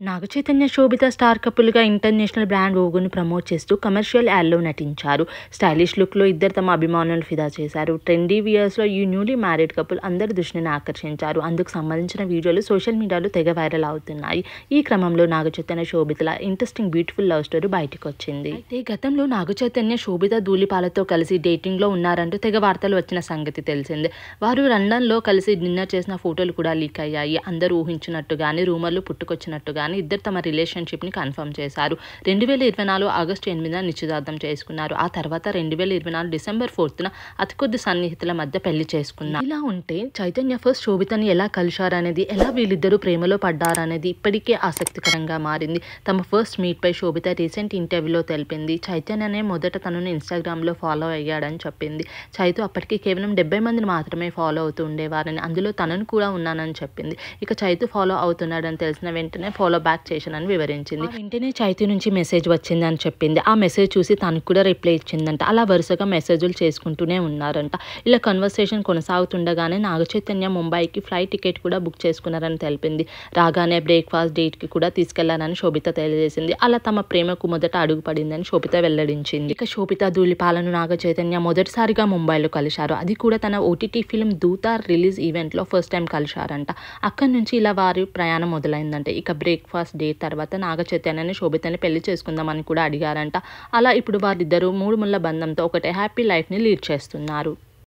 నాగచైతన్య శోభిత star కపుల్గా international brand ఓగును promote చేస్తూ commercial యాడ్లో నటించారు. స్టైలిష్ లుక్లో ఇద్దరు తమ అభిమానులను ఫిదా చేశారు. ట్రెండీ వియర్స్లో ఈ న్యూలీ మ్యారీడ్ కపుల్ అందరి దృష్టిని ఆకర్షించారు. అందుకు సంబంధించిన వీడియోలు సోషల్ మీడియాలో తెగ వైరల్ అవుతున్నాయి. ఈ క్రమంలో నాగచైతన్య శోభితల ఇంట్రెస్టింగ్ బ్యూటిఫుల్ లవ్ స్టోరీ బయటకు వచ్చింది. అయితే గతంలో నాగచైతన్య శోభిత ధూళిపాలతో కలిసి డేటింగ్లో ఉన్నారంటూ తెగ వార్తలు వచ్చిన సంగతి తెలిసిందే. వారు లండన్లో కలిసి డిన్నర్ చేసిన ఫోటోలు కూడా లీక్ అయ్యాయి. అందరూ ఊహించినట్టుగానే రూమర్లు పుట్టుకొచ్చినట్టుగా ఇద్దరు తమ రిలేషన్షిప్ ని కన్ఫర్మ్ చేశారు. 2024 ఆగస్టు 8న నిశ్చితార్థం చేసుకున్నారు. ఆ తర్వాత 2024 డిసెంబర్ 4న అతి కొద్ది సన్నిహితుల మధ్య పెళ్లి చేసుకున్నారు. ఇలా ఉంటే చైతన్య ఫస్ట్ శోభితని ఎలా కలిశారనేది, ఎలా వీళ్ళిద్దరూ ప్రేమలో పడ్డారనేది ఇప్పటికే ఆసక్తికరంగా మారింది. తమ ఫస్ట్ మీట్ పై శోభిత రీసెంట్ ఇంటర్వ్యూలో తెలిపింది. చైతన్యనే మొదట తనను ఇన్స్టాగ్రామ్లో ఫాలో అయ్యాడని చెప్పింది. చైతు అప్పటికి కేవలం 70 మందిని మాత్రమే ఫాలో అవుతూ ఉండేవారని, అందులో తనను కూడా ఉన్నానని చెప్పింది. ఇక చైతు ఫాలో అవుతున్నాడని తెలిసిన వెంటనే ఫాలో బ్యాక్ చేశానని వివరించింది. వెంటనే చైతు నుంచి మెసేజ్ వచ్చిందని చెప్పింది. ఆ మెసేజ్ చూసి తనకు కూడా రిప్లై ఇచ్చిందంట. అలా వరుసగా మెసేజ్లు చేసుకుంటూనే ఉన్నారంట. ఇలా కన్వర్సేషన్ కొనసాగుతుండగానే నాగచైతన్య ముంబైకి ఫ్లైట్ టికెట్ కూడా బుక్ చేసుకున్నారని తెలిపింది. రాగానే బ్రేక్ఫాస్ట్ డేట్కి కూడా తీసుకెళ్లారని శోభిత తెలియజేసింది. అలా తమ ప్రేమకు మొదట అడుగు పడిందని శోభిత వెల్లడించింది. ఇక శోభిత ధూళిపాలను నాగచైతన్య మొదటిసారిగా ముంబైలో కలిశారు. అది కూడా తన ఓటీటీ ఫిల్మ్ దూతార్ రిలీజ్ ఈవెంట్లో ఫస్ట్ టైం కలిశారంట. అక్కడి నుంచి ఇలా వారి ప్రయాణం మొదలైందంటే ఇక బ్రేక్ఫాస్ట్ డేట్ తర్వాత నాగచైతన్యని శోభితని పెళ్లి చేసుకుందామని కూడా అడిగారంట. అలా ఇప్పుడు వారిద్దరూ 3 ముళ్ళ బంధంతో ఒకటే హ్యాపీ లైఫ్ని లీడ్ చేస్తున్నారు.